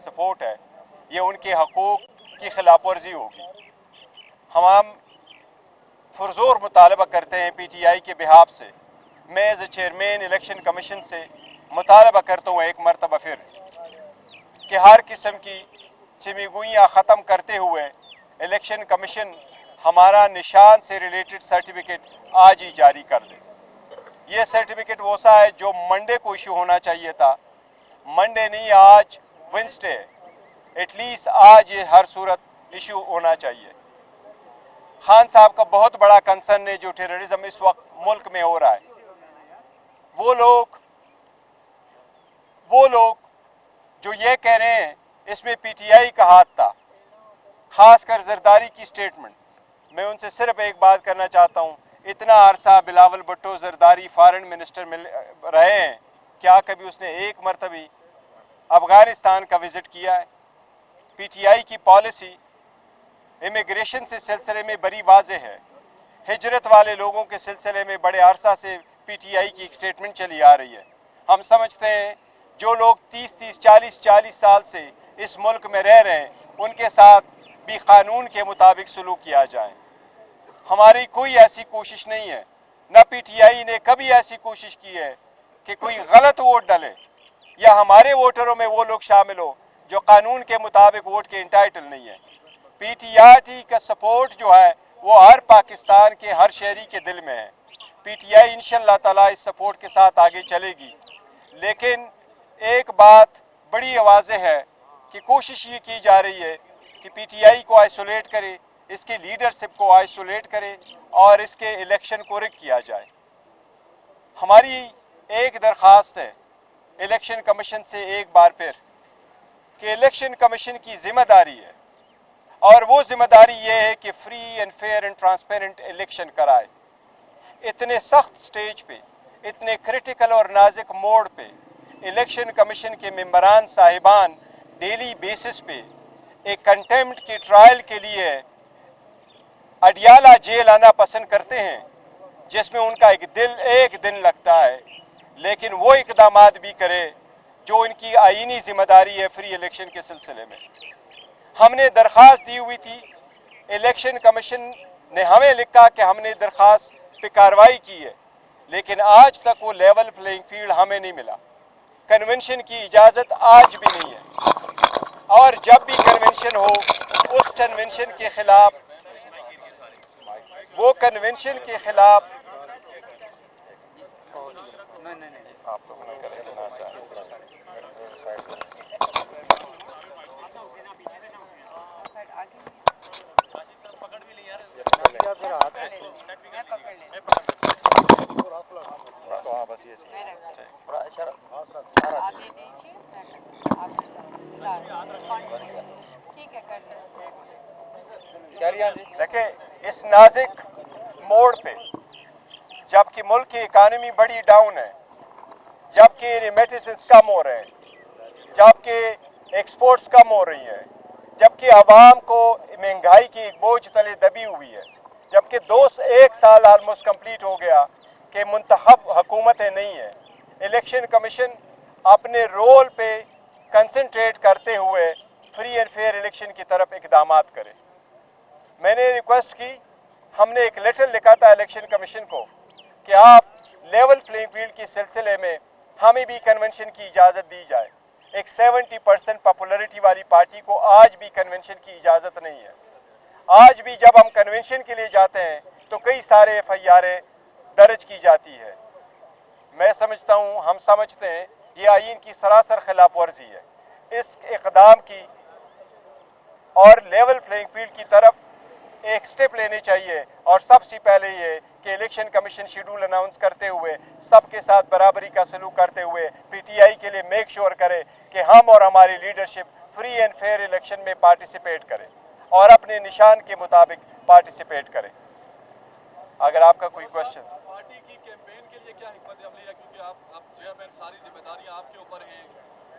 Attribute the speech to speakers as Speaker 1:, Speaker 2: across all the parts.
Speaker 1: Support है, ये उनके हकूक़ की खिलाफ वर्जी होगी। हम पुरजोर मुतालबा करते हैं PTI के बिहाफ से। मैं as a chairman election commission से मुतालबा करता हूँ एक मरतबा फिर कि हर किस्म की चिमीगुइयाँ ख़त्म करते हुए इलेक्शन कमीशन हमारा निशान से रिलेटेड सर्टिफिकेट आज ही जारी कर दे। ये सर्टिफिकेट वो सा है जो मंडे को इशू होना चाहिए था, मंडे नहीं, आज वेंसडे, एटलीस्ट आज ये हर सूरत इशू होना चाहिए। खान साहब का बहुत बड़ा कंसर्न है जो टेररिज्म इस वक्त मुल्क में हो रहा है। वो लोग जो ये कह रहे हैं इसमें PTI का हाथ था, खासकर जरदारी की स्टेटमेंट। मैं उनसे सिर्फ एक बात करना चाहता हूं, इतना अरसा बिलावल भुट्टो जरदारी फॉरेन मिनिस्टर मिल रहे हैं, क्या कभी उसने एक मरतबी अफगानिस्तान का विजिट किया है? PTI की पॉलिसी इमिग्रेशन से सिलसिले में बड़ी वाज़ेह है। हिजरत वाले लोगों के सिलसिले में बड़े अरसा से PTI की एक स्टेटमेंट चली आ रही है। हम समझते हैं जो लोग 30-30, 40-40 साल से इस मुल्क में रह रहे हैं उनके साथ भी कानून के मुताबिक सलूक किया जाए। हमारी कोई ऐसी कोशिश नहीं है, न PTI ने कभी ऐसी कोशिश की है कि कोई गलत वोट डाले या हमारे वोटरों में वो लोग शामिल हो जो कानून के मुताबिक वोट के इंटाइटल नहीं है। PTI का सपोर्ट जो है वो हर पाकिस्तान के हर शहरी के दिल में है। PTI इंशाअल्लाह ताला इस सपोर्ट के साथ आगे चलेगी। लेकिन एक बात बड़ी वाज़ेह है कि कोशिश ये की जा रही है कि PTI को आइसोलेट करे, इसके लीडरशिप को आइसोलेट करे और इसके इलेक्शन को रिग किया जाए। हमारी एक दरख्वास्त है इलेक्शन कमीशन से एक बार फिर कि इलेक्शन कमीशन की जिम्मेदारी है और वो जिम्मेदारी ये है कि free and fair and transparent election कराए। इतने सख्त स्टेज पे, इतने क्रिटिकल और नाजुक मोड़ पे इलेक्शन कमीशन के मेंबरान साहिबान डेली बेसिस पे एक कंटेम्प्ट के ट्रायल के लिए अडियाला जेल आना पसंद करते हैं, जिसमें उनका एक दिन लगता है, लेकिन वो इकदामात भी करे जो इनकी आईनी जिम्मेदारी है फ्री इलेक्शन के सिलसिले में। हमने दरख्वास्त दी हुई थी, इलेक्शन कमीशन ने हमें लिखा कि हमने दरख्वास्त पे कार्रवाई की है, लेकिन आज तक वो लेवल प्लेइंग फील्ड हमें नहीं मिला। कन्वेंशन की इजाज़त आज भी नहीं है और जब भी कन्वेंशन हो उस कन्वेंशन के खिलाफ आप लोगों ने कर लेना चाहिए। बस ये देखिए, इस नाजुक मोड़ पे जबकि मुल्क की इकानमी बड़ी डाउन है, जबकि रेमिटेंसेस कम हो रहे हैं, जबकि एक्सपोर्ट्स कम हो रही है, जबकि आवाम को महंगाई की एक बोझ तले दबी हुई है, जबकि एक साल ऑलमोस्ट कंप्लीट हो गया कि मुंतखब हुकूमतें नहीं है, इलेक्शन कमीशन अपने रोल पे कंसंट्रेट करते हुए फ्री एंड फेयर इलेक्शन की तरफ इकदामात करे। मैंने रिक्वेस्ट की, हमने एक लेटर लिखा था इलेक्शन कमीशन को कि आप लेवल प्लेइंग फील्ड के सिलसिले में हमें भी कन्वेंशन की इजाज़त दी जाए। एक 70% पॉपुलरिटी वाली पार्टी को आज भी कन्वेंशन की इजाज़त नहीं है। आज भी जब हम कन्वेंशन के लिए जाते हैं तो कई सारे FIR दर्ज की जाती है। मैं समझता हूं, हम समझते हैं ये आईन की सरासर खिलाफ वर्जी है। इस इक़दाम की और लेवल प्लेइंग फील्ड की तरफ एक स्टेप लेने चाहिए और सबसे पहले ये कि इलेक्शन कमीशन शेड्यूल अनाउंस करते हुए सबके साथ बराबरी का सलूक करते हुए PTI के लिए मेक श्योर करे कि हम और हमारी leadership free and fair election में पार्टिसिपेट करें और अपने निशान के मुताबिक पार्टिसिपेट करें। अगर आपका कोई क्वेश्चन।
Speaker 2: पार्टी की कैंपेन के लिए क्या हिकमत अमली है, क्योंकि आप चेयरमैन, सारी जिम्मेदारियां आपके ऊपर हैं,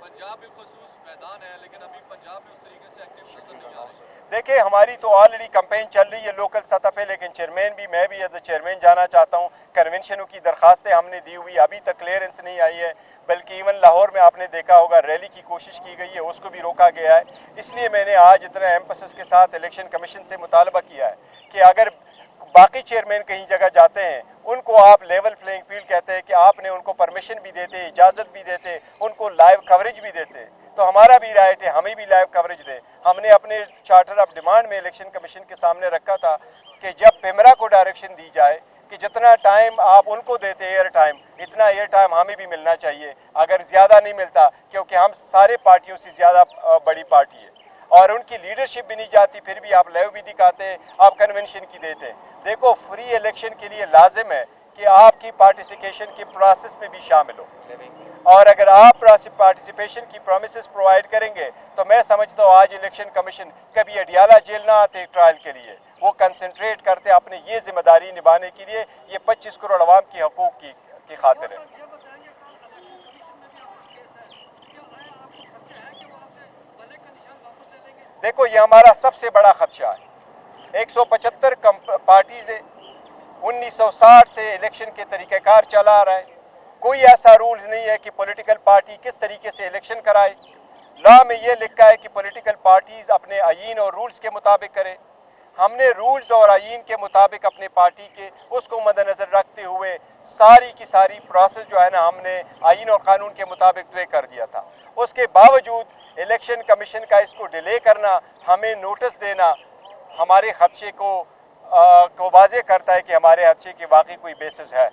Speaker 2: पंजाब में खसूस मैदान है, लेकिन अभी पंजाब में उस तरीके से एक्टिव नजर नहीं आ रहे।
Speaker 1: देखिए हमारी तो ऑलरेडी कैंपेन चल रही है लोकल सतह पे, लेकिन चेयरमैन भी मैं भी एज ए चेयरमैन जाना चाहता हूँ। कन्वेंशनों की दरखास्तें हमने दी हुई, अभी तक क्लियरेंस नहीं आई है, बल्कि इवन लाहौर में आपने देखा होगा रैली की कोशिश की गई है, उसको भी रोका गया है। इसलिए मैंने आज इतना एम्फेसिस के साथ इलेक्शन कमीशन से मुतालबा किया है कि अगर बाकी चेयरमैन कहीं जगह जाते हैं, उनको आप लेवल प्लेइंग फील्ड कहते हैं कि आपने उनको परमिशन भी देते, इजाज़त भी देते, उनको लाइव कवरेज भी देते, तो हमारा भी राइट है हमें भी लाइव कवरेज दे। हमने अपने चार्टर ऑफ डिमांड में इलेक्शन कमीशन के सामने रखा था कि जब पेमरा को डायरेक्शन दी जाए कि जितना टाइम आप उनको देते एयर टाइम, इतना एयर टाइम हमें भी मिलना चाहिए, अगर ज़्यादा नहीं मिलता, क्योंकि हम सारे पार्टियों से ज़्यादा बड़ी पार्टी है और उनकी लीडरशिप भी नहीं जाती, फिर भी आप लाइव भी दिखाते, आप कन्वेंशन की देते। देखो फ्री इलेक्शन के लिए लाजिम है कि आपकी पार्टिसिपेशन के प्रोसेस में भी शामिल हो, और अगर आप पार्टिसिपेशन की प्रोमिसेस प्रोवाइड करेंगे तो मैं समझता हूँ आज इलेक्शन कमीशन कभी अडियाला जेल ना आते ट्रायल के लिए, वो कंसंट्रेट करते अपने ये जिम्मेदारी निभाने के लिए, ये 25 करोड़ अवाम की हकूक की खातिर है। देखो ये हमारा सबसे बड़ा खदशा है। 175 पार्टीज है, 1960 से इलेक्शन के तरीक़ेकार चला आ रहा है, कोई ऐसा रूल्स नहीं है कि पॉलिटिकल पार्टी किस तरीके से इलेक्शन कराए। लॉ में ये लिखा है कि पॉलिटिकल पार्टीज अपने आईन और रूल्स के मुताबिक करे। हमने रूल्स और आईन के मुताबिक अपने पार्टी के उसको मद्देनजर रखते हुए सारी की सारी प्रोसेस जो है ना, हमने आईन और कानून के मुताबिक तय कर दिया था। उसके बावजूद इलेक्शन कमीशन का इसको डिले करना, हमें नोटिस देना, हमारे खदशे को वाज़ेह करता है कि हमारे खदशे की वाकई कोई बेसिस है।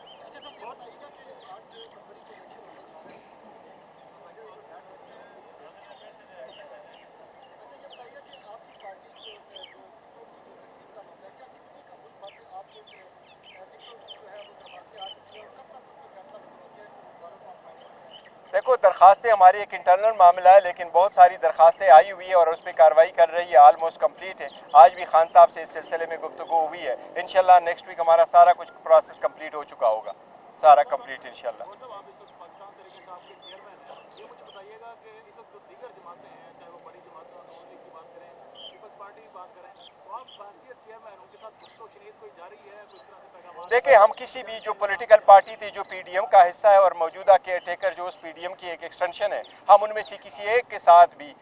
Speaker 1: देखो दरखास्तें हमारी एक इंटरनल मामला है, लेकिन बहुत सारी दरखास्तें आई हुई है और उस पर कार्रवाई कर रही है, ऑलमोस्ट कंप्लीट है। आज भी खान साहब से इस सिलसिले में गुफ्तगू हुई है, इंशाल्लाह नेक्स्ट वीक हमारा सारा कुछ प्रोसेस कंप्लीट हो चुका होगा, सारा कंप्लीट इंशाल्लाह। देखिए हम किसी भी जो पॉलिटिकल पार्टी थी जो पीडीएम का हिस्सा है और मौजूदा केयर टेकर जो उस पीडीएम की एक एक्सटेंशन है, हम उनमें से किसी एक के साथ भी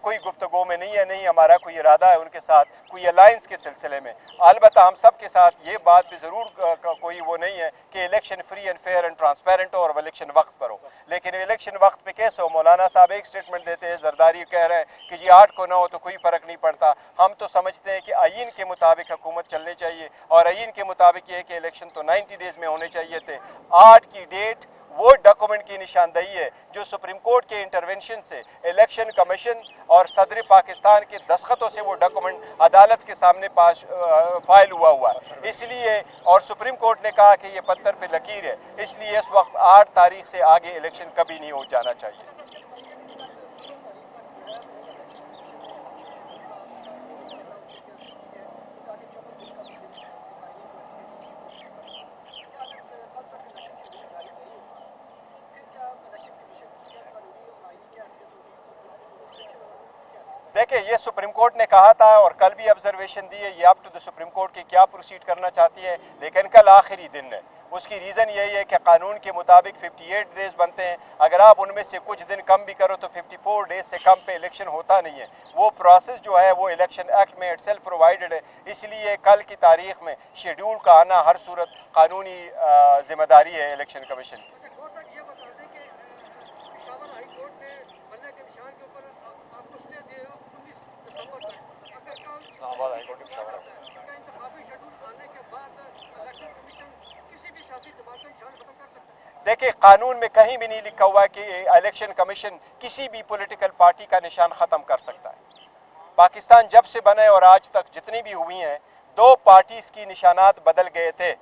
Speaker 1: कोई गुफ्तगू में नहीं है, नहीं हमारा कोई इरादा है उनके साथ कोई अलायंस के सिलसिले में। अलबत्ता हम सब के साथ ये बात भी ज़रूर कोई वो नहीं है कि election free and fair and transparent हो और इलेक्शन वक्त पर हो, लेकिन इलेक्शन वक्त पे कैसे हो। मौलाना साहब एक स्टेटमेंट देते हैं, जरदारी कह रहे हैं कि जी 8 को 9 हो तो कोई फ़र्क नहीं पड़ता। हम तो समझते हैं कि आईन के मुताबिक हुकूमत चलनी चाहिए, और आईन के मुताबिक ये कि इलेक्शन तो 90 डेज में होने चाहिए थे। 8 की डेट वो डॉक्यूमेंट की निशानदेही है जो सुप्रीम कोर्ट के इंटरवेंशन से इलेक्शन कमीशन और सदर पाकिस्तान के दस्तखतों से वो डॉक्यूमेंट अदालत के सामने पास फाइल हुआ है। इसलिए और सुप्रीम कोर्ट ने कहा कि ये पत्थर पे लकीर है, इसलिए इस वक्त 8 तारीख से आगे इलेक्शन कभी नहीं हो जाना चाहिए। देखिए ये सुप्रीम कोर्ट ने कहा था और कल भी ऑब्जर्वेशन दी है, ये up to the supreme court की क्या प्रोसीड करना चाहती है, लेकिन कल आखिरी दिन है। उसकी रीज़न यही है कि कानून के मुताबिक 58 डेज बनते हैं, अगर आप उनमें से कुछ दिन कम भी करो तो 54 डेज से कम पे इलेक्शन होता नहीं है। वो प्रोसेस जो है वो इलेक्शन एक्ट में इटसेल्फ प्रोवाइडेड है, इसलिए कल की तारीख में शेड्यूल का आना हर सूरत कानूनी जिम्मेदारी है इलेक्शन कमीशन की। देखिए कानून में कहीं भी नहीं लिखा हुआ है कि इलेक्शन कमीशन किसी भी पॉलिटिकल पार्टी का निशान खत्म कर सकता है। पाकिस्तान जब से बने और आज तक जितनी भी हुई हैं, 2 पार्टीज की निशानात बदल गए थे।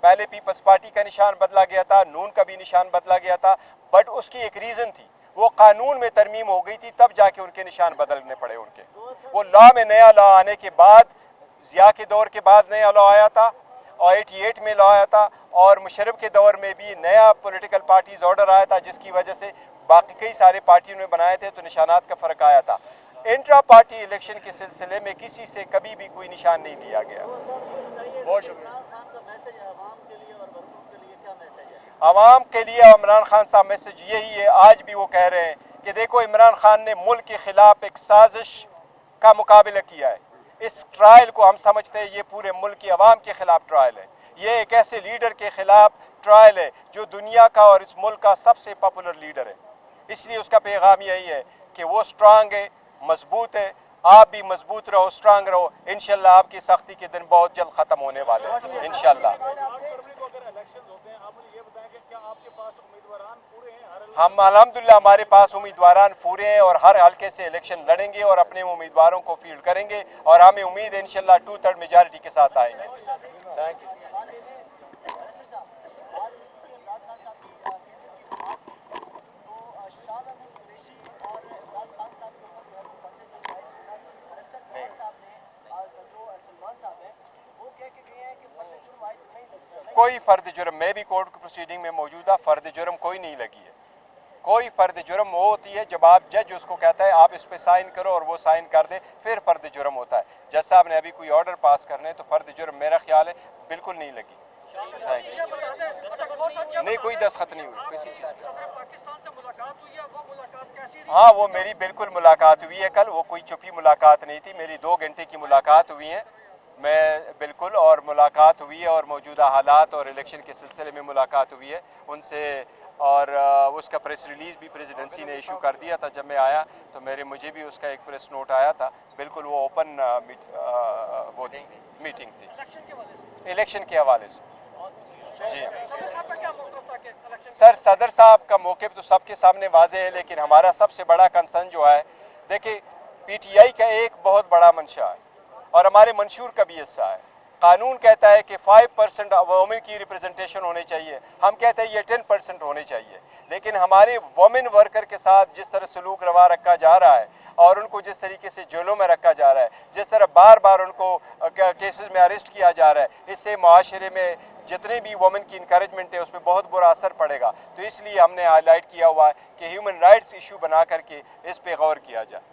Speaker 1: पहले पीपल्स पार्टी का निशान बदला गया था, नून का भी निशान बदला गया था, बट उसकी एक रीजन थी, वो कानून में तरमीम हो गई थी, तब जाके उनके निशान बदलने पड़े उनके। वो लॉ में नया लॉ आने के बाद, जिया के दौर के बाद नया लॉ आया था, اور 88 میں لا آیا تھا، اور مشرف کے دور میں بھی نیا پولیٹیکل پارٹیز آرڈر آیا تھا، جس کی وجہ سے باقی کئی سارے پارٹیوں نے بنائے تھے تو نشانات کا فرق آیا تھا۔ انٹرا پارٹی الیکشن کے سلسلے میں کسی سے کبھی بھی کوئی نشان نہیں لیا گیا۔
Speaker 3: بہت شکریہ۔
Speaker 1: عوام کے لیے عمران خان صاحب میسج یہی ہے، آج بھی وہ کہہ رہے ہیں کہ دیکھو عمران خان نے ملک کے خلاف ایک سازش کا مقابلہ کیا ہے۔ اس ٹرائل کو ہم سمجھتے ہیں یہ پورے ملک کی عوام کے خلاف ٹرائل ہے، یہ ایک ایسے لیڈر کے خلاف ٹرائل ہے جو دنیا کا اور اس ملک کا سب سے پاپولر لیڈر ہے۔ اس لیے اس کا پیغام یہی ہے کہ وہ سٹرانگ ہے، مضبوط ہے، آپ بھی مضبوط رہو، سٹرانگ رہو، انشاءاللہ آپ کی سختی کے دن بہت جلد ختم ہونے والے ہیں انشاءاللہ۔
Speaker 3: فروری کو اگر الیکشنز ہوتے ہیں، آپ مجھے یہ بتائیں کہ کیا آپ کے پاس امیدواران پورے ہیں ہر حلقے؟
Speaker 1: ہم الحمدللہ ہمارے پاس امیدواران پورے ہیں اور ہر حلقے سے الیکشن لڑیں گے اور اپنے امیدواروں کو فیلڈ کریں گے، اور ہمیں امید ہے انشاءاللہ 2/3 میجارٹی کے ساتھ آئیں گے۔ Thank you. کوئی فرد جرم، میں بھی کورٹ کی پروسیڈنگ میں موجود تھا، فرد جرم کوئی نہیں لگی ہے۔ کوئی فرد جرم وہ ہوتی ہے جب آپ جج اس کو کہتا ہے آپ اس پہ سائن کرو اور وہ سائن کر دے، پھر فرد جرم ہوتا ہے۔ جج صاحب نے ابھی کوئی آرڈر پاس کرنے تو فرد جرم میرا خیال ہے بالکل نہیں لگی۔ نہیں، کوئی دستخط نہیں ہوئی کسی چیز پہ۔
Speaker 3: پاکستان سے ملاقات ہوئی ہے، وہ ملاقات کیسی رہی؟
Speaker 1: ہاں، وہ میری بالکل ملاقات ہوئی ہے کل، وہ کوئی چھپی ملاقات نہیں تھی، میری 2 گھنٹے کی ملاقات ہوئی ہے، میں بالکل، اور ملاقات ہوئی ہے اور موجودہ حالات اور الیکشن کے سلسلے میں ملاقات ہوئی ہے ان سے، اور اس کا پریس ریلیز بھی پریزیڈنسی نے ایشو کر دیا تھا جب میں آیا، تو مجھے بھی اس کا ایک پریس نوٹ آیا تھا، بالکل وہ اوپن وہ تھی میٹنگ تھی الیکشن کے حوالے سے۔ جی
Speaker 3: صدر صاحب کا کیا موقف تھا کہ الیکشن
Speaker 1: سر، صدر صاحب کا موقف تو سب کے سامنے واضح ہے، لیکن ہمارا سب سے بڑا کنسرن جو ہے، دیکھیں پی ٹی آئی کا ایک بہت بڑا منشا ہے اور ہمارے منشور کا بھی حصہ ہے۔ قانون کہتا ہے کہ 5% وومن کی ریپرزنٹیشن ہونی چاہیے، ہم کہتے ہیں یہ 10% ہونے چاہیے، لیکن ہمارے وومن ورکر کے ساتھ جس طرح سلوک روا رکھا جا رہا ہے اور ان کو جس طریقے سے جیلوں میں رکھا جا رہا ہے، جس طرح بار بار ان کو کیسز میں اریسٹ کیا جا رہا ہے، اس سے معاشرے میں جتنے بھی وومن کی انکریجمنٹ ہے اس پہ بہت برا اثر پڑے گا، تو اس لیے ہم نے ہائی لائٹ کیا ہوا ہے کہ ہیومن رائٹس ایشو بنا کر کے اس پہ غور کیا جائے۔